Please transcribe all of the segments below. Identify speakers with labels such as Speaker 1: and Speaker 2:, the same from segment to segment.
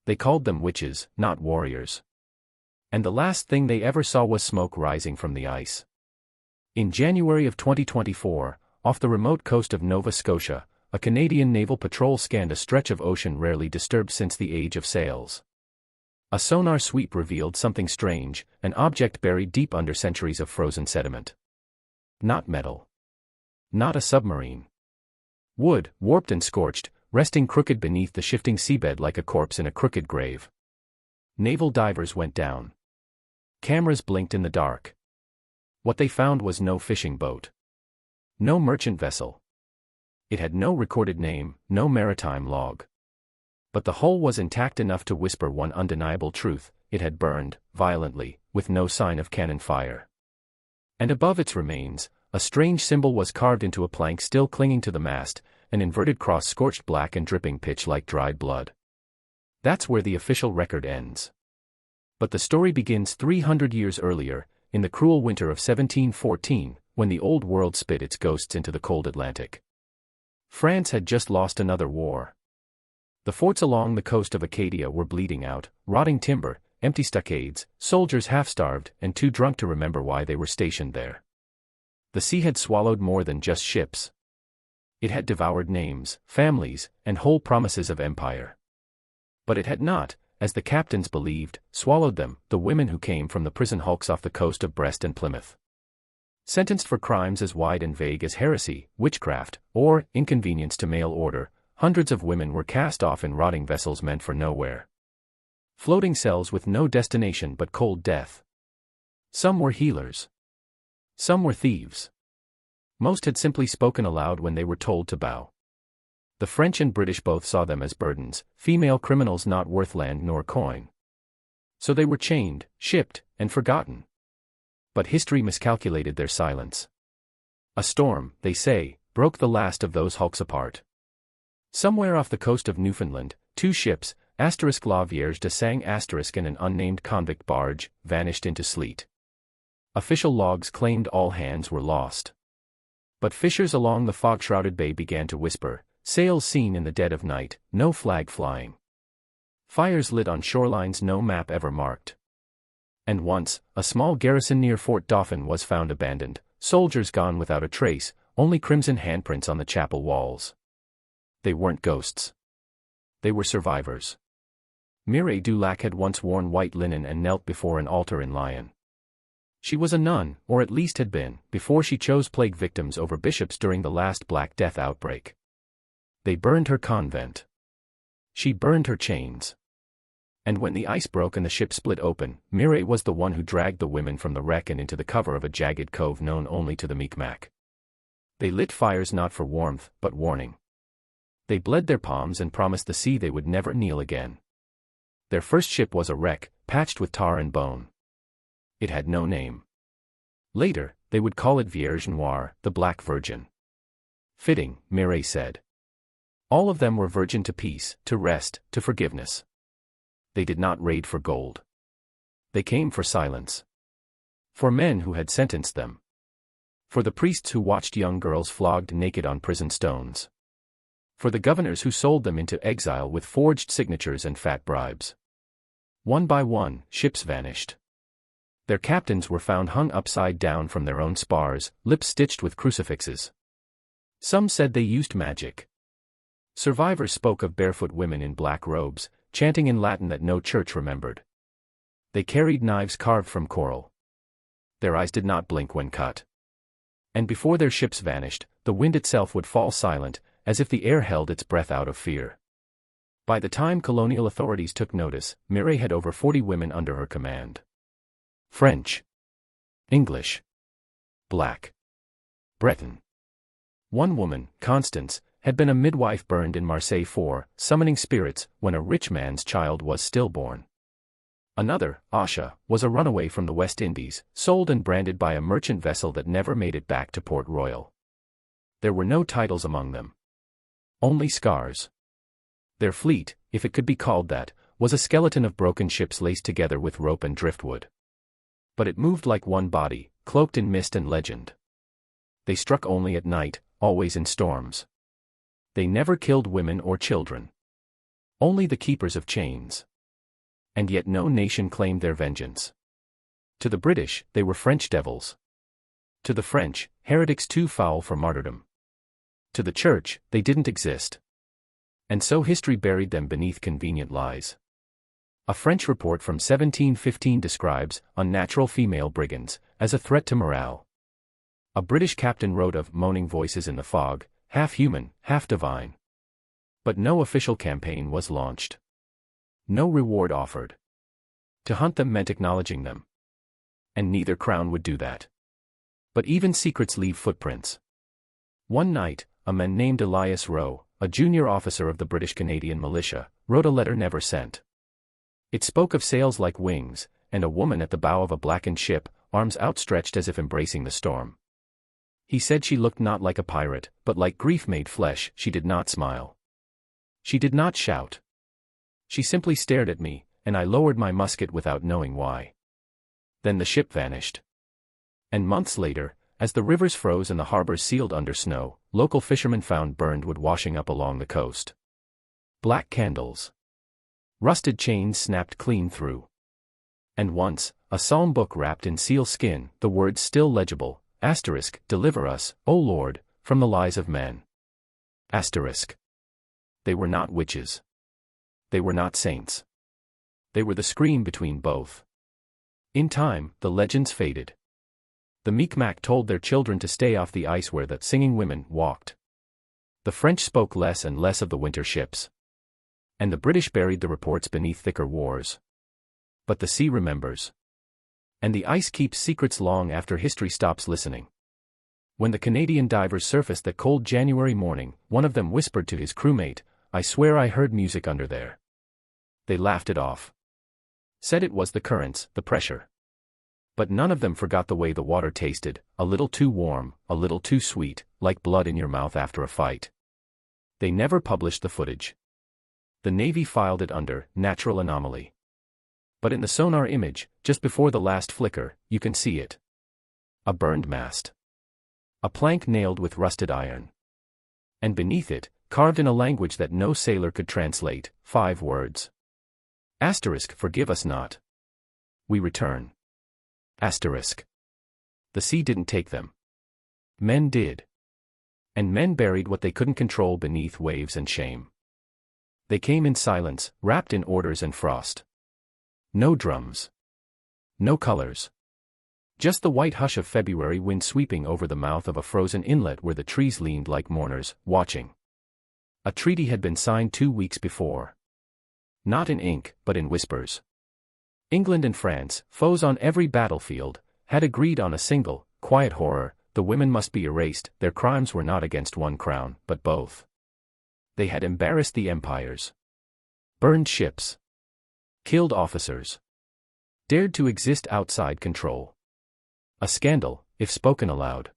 Speaker 1: They called them witches, not warriors. And the last thing they ever saw was smoke rising from the ice. In January of 2024, off the remote coast of Nova Scotia, a Canadian naval patrol scanned a stretch of ocean rarely disturbed since the age of sails. A sonar sweep revealed something strange, an object buried deep under centuries of frozen sediment. Not metal. Not a submarine. Wood, warped and scorched, resting crooked beneath the shifting seabed like a corpse in a crooked grave. Naval divers went down. Cameras blinked in the dark. What they found was no fishing boat. No merchant vessel. It had no recorded name, no maritime log. But the hull was intact enough to whisper one undeniable truth: it had burned, violently, with no sign of cannon fire. And above its remains, a strange symbol was carved into a plank still clinging to the mast, an inverted cross scorched black and dripping pitch like dried blood. That's where the official record ends. But the story begins 300 years earlier, in the cruel winter of 1714, when the old world spit its ghosts into the cold Atlantic. France had just lost another war. The forts along the coast of Acadia were bleeding out, rotting timber, empty stockades, soldiers half-starved and too drunk to remember why they were stationed there. The sea had swallowed more than just ships. It had devoured names, families, and whole promises of empire. But it had not, as the captains believed, swallowed them, the women who came from the prison hulks off the coast of Brest and Plymouth. Sentenced for crimes as wide and vague as heresy, witchcraft, or inconvenience to mail order, hundreds of women were cast off in rotting vessels meant for nowhere. Floating cells with no destination but cold death. Some were healers. Some were thieves. Most had simply spoken aloud when they were told to bow. The French and British both saw them as burdens, female criminals not worth land nor coin. So they were chained, shipped, and forgotten. But history miscalculated their silence. A storm, they say, broke the last of those hulks apart. Somewhere off the coast of Newfoundland, two ships, *La Vierge de Sang* and an unnamed convict barge, vanished into sleet. Official logs claimed all hands were lost. But fishers along the fog-shrouded bay began to whisper, sails seen in the dead of night, no flag flying. Fires lit on shorelines no map ever marked. And once, a small garrison near Fort Dauphin was found abandoned, soldiers gone without a trace, only crimson handprints on the chapel walls. They weren't ghosts. They were survivors. Mireille Dulac had once worn white linen and knelt before an altar in Lyon. She was a nun, or at least had been, before she chose plague victims over bishops during the last Black Death outbreak. They burned her convent. She burned her chains. And when the ice broke and the ship split open, Mireille was the one who dragged the women from the wreck and into the cover of a jagged cove known only to the Mi'kmaq. They lit fires not for warmth, but warning. They bled their palms and promised the sea they would never kneel again. Their first ship was a wreck, patched with tar and bone. It had no name. Later, they would call it Vierge Noire, the Black Virgin. Fitting, Mireille said. All of them were virgin to peace, to rest, to forgiveness. They did not raid for gold. They came for silence. For men who had sentenced them. For the priests who watched young girls flogged naked on prison stones. For the governors who sold them into exile with forged signatures and fat bribes. One by one, ships vanished. Their captains were found hung upside down from their own spars, lips stitched with crucifixes. Some said they used magic. Survivors spoke of barefoot women in black robes, chanting in Latin that no church remembered. They carried knives carved from coral. Their eyes did not blink when cut. And before their ships vanished, the wind itself would fall silent, as if the air held its breath out of fear. By the time colonial authorities took notice, Mireille had over 40 women under her command. French, English, Black, Breton. One woman, Constance, had been a midwife burned in Marseille for summoning spirits when a rich man's child was stillborn. Another, Asha, was a runaway from the West Indies, sold and branded by a merchant vessel that never made it back to Port Royal. There were no titles among them. Only scars. Their fleet, if it could be called that, was a skeleton of broken ships laced together with rope and driftwood. But it moved like one body, cloaked in mist and legend. They struck only at night, always in storms. They never killed women or children. Only the keepers of chains. And yet no nation claimed their vengeance. To the British, they were French devils. To the French, heretics too foul for martyrdom. To the Church, they didn't exist. And so history buried them beneath convenient lies. A French report from 1715 describes unnatural female brigands as a threat to morale. A British captain wrote of moaning voices in the fog, half human, half divine. But no official campaign was launched. No reward offered. To hunt them meant acknowledging them. And neither crown would do that. But even secrets leave footprints. One night, a man named Elias Rowe, a junior officer of the British Canadian militia, wrote a letter never sent. It spoke of sails like wings, and a woman at the bow of a blackened ship, arms outstretched as if embracing the storm. He said she looked not like a pirate, but like grief made flesh. She did not smile. She did not shout. She simply stared at me, and I lowered my musket without knowing why. Then the ship vanished. And months later, as the rivers froze and the harbors sealed under snow, local fishermen found burned wood washing up along the coast. Black candles. Rusted chains snapped clean through. And once, a psalm book wrapped in seal skin, the words still legible, asterisk, deliver us, O Lord, from the lies of men. Asterisk. They were not witches. They were not saints. They were the scream between both. In time, the legends faded. The Mi'kmaq told their children to stay off the ice where the singing women walked. The French spoke less and less of the winter ships. And the British buried the reports beneath thicker wars. But the sea remembers. And the ice keeps secrets long after history stops listening. When the Canadian divers surfaced that cold January morning, one of them whispered to his crewmate, "I swear I heard music under there." They laughed it off. Said it was the currents, the pressure. But none of them forgot the way the water tasted, a little too warm, a little too sweet, like blood in your mouth after a fight. They never published the footage. The Navy filed it under natural anomaly. But in the sonar image, just before the last flicker, you can see it. A burned mast. A plank nailed with rusted iron. And beneath it, carved in a language that no sailor could translate, 5 words. Asterisk, forgive us not. We return. Asterisk. The sea didn't take them. Men did. And men buried what they couldn't control beneath waves and shame. They came in silence, wrapped in orders and frost. No drums. No colors. Just the white hush of February wind sweeping over the mouth of a frozen inlet where the trees leaned like mourners, watching. A treaty had been signed 2 weeks before. Not in ink, but in whispers. England and France, foes on every battlefield, had agreed on a single, quiet horror: the women must be erased. Their crimes were not against one crown, but both. They had embarrassed the empires. Burned ships. Killed officers. Dared to exist outside control. A scandal, if spoken aloud.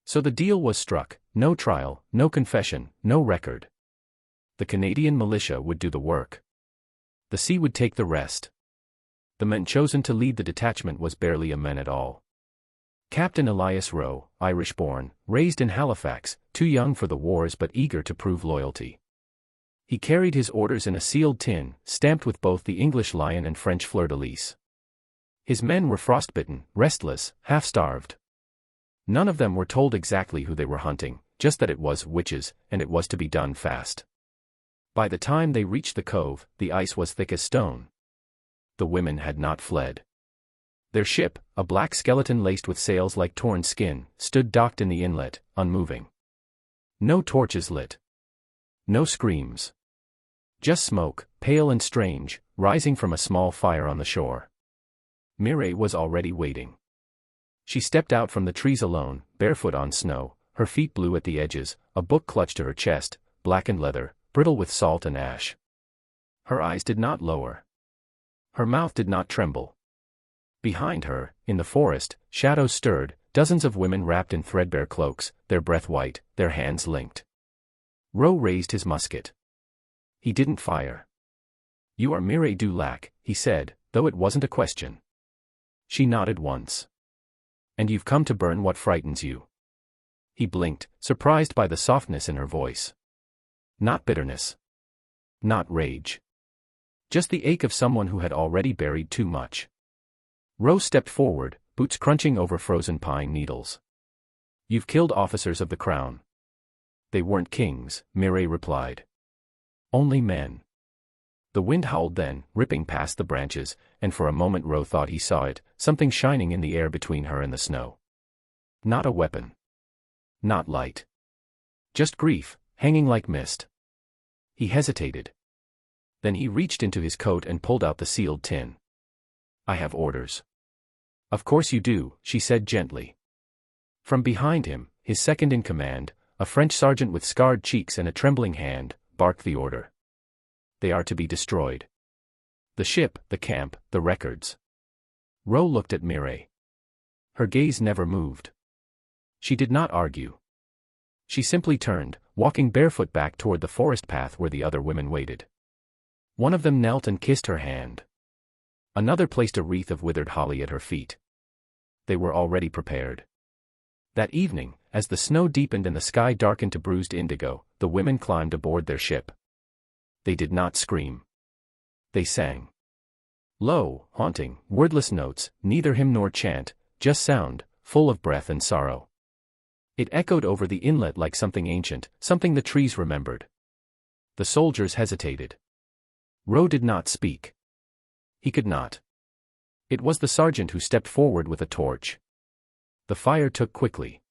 Speaker 1: So the deal was struck: no trial, no confession, no record. The Canadian militia would do the work. The sea would take the rest. The man chosen to lead the detachment was barely a man at all. Captain Elias Rowe, Irish-born, raised in Halifax, too young for the wars but eager to prove loyalty. He carried his orders in a sealed tin, stamped with both the English lion and French fleur-de-lis. His men were frostbitten, restless, half-starved. None of them were told exactly who they were hunting, just that it was witches, and it was to be done fast. By the time they reached the cove, the ice was thick as stone. The women had not fled. Their ship, a black skeleton laced with sails like torn skin, stood docked in the inlet, unmoving. No torches lit. No screams. Just smoke, pale and strange, rising from a small fire on the shore. Mireille was already waiting. She stepped out from the trees alone, barefoot on snow, her feet blue at the edges, a book clutched to her chest, blackened leather, brittle with salt and ash. Her eyes did not lower. Her mouth did not tremble. Behind her, in the forest, shadows stirred, dozens of women wrapped in threadbare cloaks, their breath white, their hands linked. Rowe raised his musket. He didn't fire. "You are Mireille Dulac," he said, though it wasn't a question. She nodded once. "And you've come to burn what frightens you." He blinked, surprised by the softness in her voice. Not bitterness. Not rage. Just the ache of someone who had already buried too much. Roe stepped forward, boots crunching over frozen pine needles. "You've killed officers of the crown." "They weren't kings," Mireille replied. "Only men." The wind howled then, ripping past the branches, and for a moment Roe thought he saw it, something shining in the air between her and the snow. Not a weapon. Not light. Just grief, hanging like mist. He hesitated. Then he reached into his coat and pulled out the sealed tin. "I have orders." "Of course you do," she said gently. From behind him, his second in command, a French sergeant with scarred cheeks and a trembling hand, barked the order. "They are to be destroyed. The ship, the camp, the records." Roe looked at Mireille. Her gaze never moved. She did not argue. She simply turned, walking barefoot back toward the forest path where the other women waited. One of them knelt and kissed her hand. Another placed a wreath of withered holly at her feet. They were already prepared. That evening, as the snow deepened and the sky darkened to bruised indigo, the women climbed aboard their ship. They did not scream. They sang. Low, haunting, wordless notes, neither hymn nor chant, just sound, full of breath and sorrow. It echoed over the inlet like something ancient, something the trees remembered. The soldiers hesitated. Roe did not speak. He could not. It was the sergeant who stepped forward with a torch. The fire took quickly.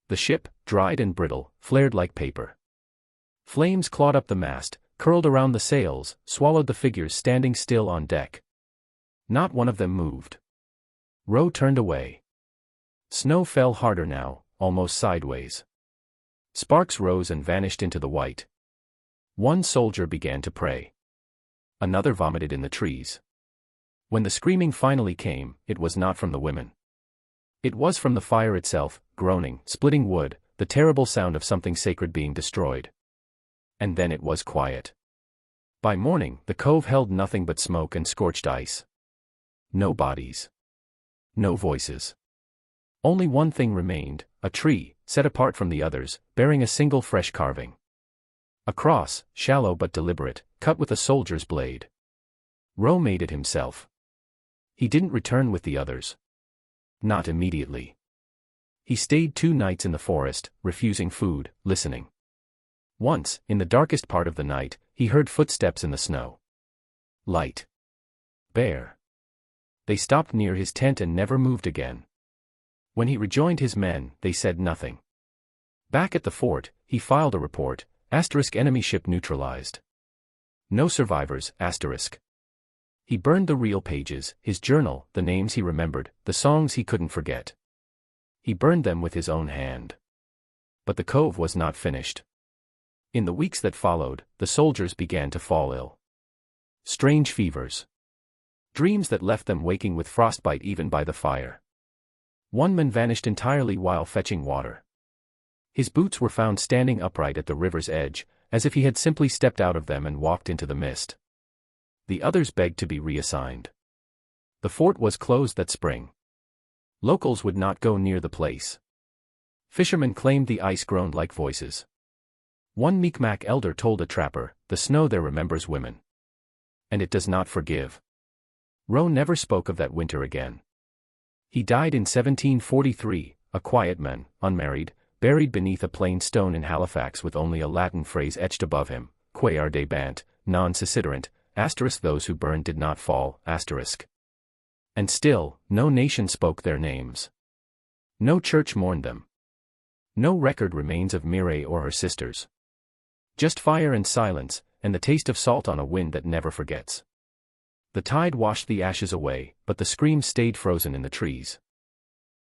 Speaker 1: The ship, dried and brittle, flared like paper. Flames clawed up the mast, curled around the sails, swallowed the figures standing still on deck. Not one of them moved. Roe turned away. Snow fell harder now, almost sideways. Sparks rose and vanished into the white. One soldier began to pray. Another vomited in the trees. When the screaming finally came, it was not from the women. It was from the fire itself, groaning, splitting wood, the terrible sound of something sacred being destroyed. And then it was quiet. By morning, the cove held nothing but smoke and scorched ice. No bodies. No voices. Only one thing remained, a tree, set apart from the others, bearing a single fresh carving. A cross, shallow but deliberate, cut with a soldier's blade. Roe made it himself. He didn't return with the others. Not immediately. He stayed 2 nights in the forest, refusing food, listening. Once, in the darkest part of the night, he heard footsteps in the snow. Light. Bare. They stopped near his tent and never moved again. When he rejoined his men, they said nothing. Back at the fort, he filed a report, *enemy ship neutralized. No survivors, *. He burned the real pages, his journal, the names he remembered, the songs he couldn't forget. He burned them with his own hand. But the cove was not finished. In the weeks that followed, the soldiers began to fall ill. Strange fevers. Dreams that left them waking with frostbite even by the fire. One man vanished entirely while fetching water. His boots were found standing upright at the river's edge, as if he had simply stepped out of them and walked into the mist. The others begged to be reassigned. The fort was closed that spring. Locals would not go near the place. Fishermen claimed the ice groaned like voices. One Mi'kmaq elder told a trapper, "The snow there remembers women. And it does not forgive." Roe never spoke of that winter again. He died in 1743, a quiet man, unmarried, buried beneath a plain stone in Halifax with only a Latin phrase etched above him, "Que ardebant, non suiciderant, * those who burned did not fall, *. And still, no nation spoke their names. No church mourned them. No record remains of Mireille or her sisters. Just fire and silence, and the taste of salt on a wind that never forgets. The tide washed the ashes away, but the screams stayed frozen in the trees.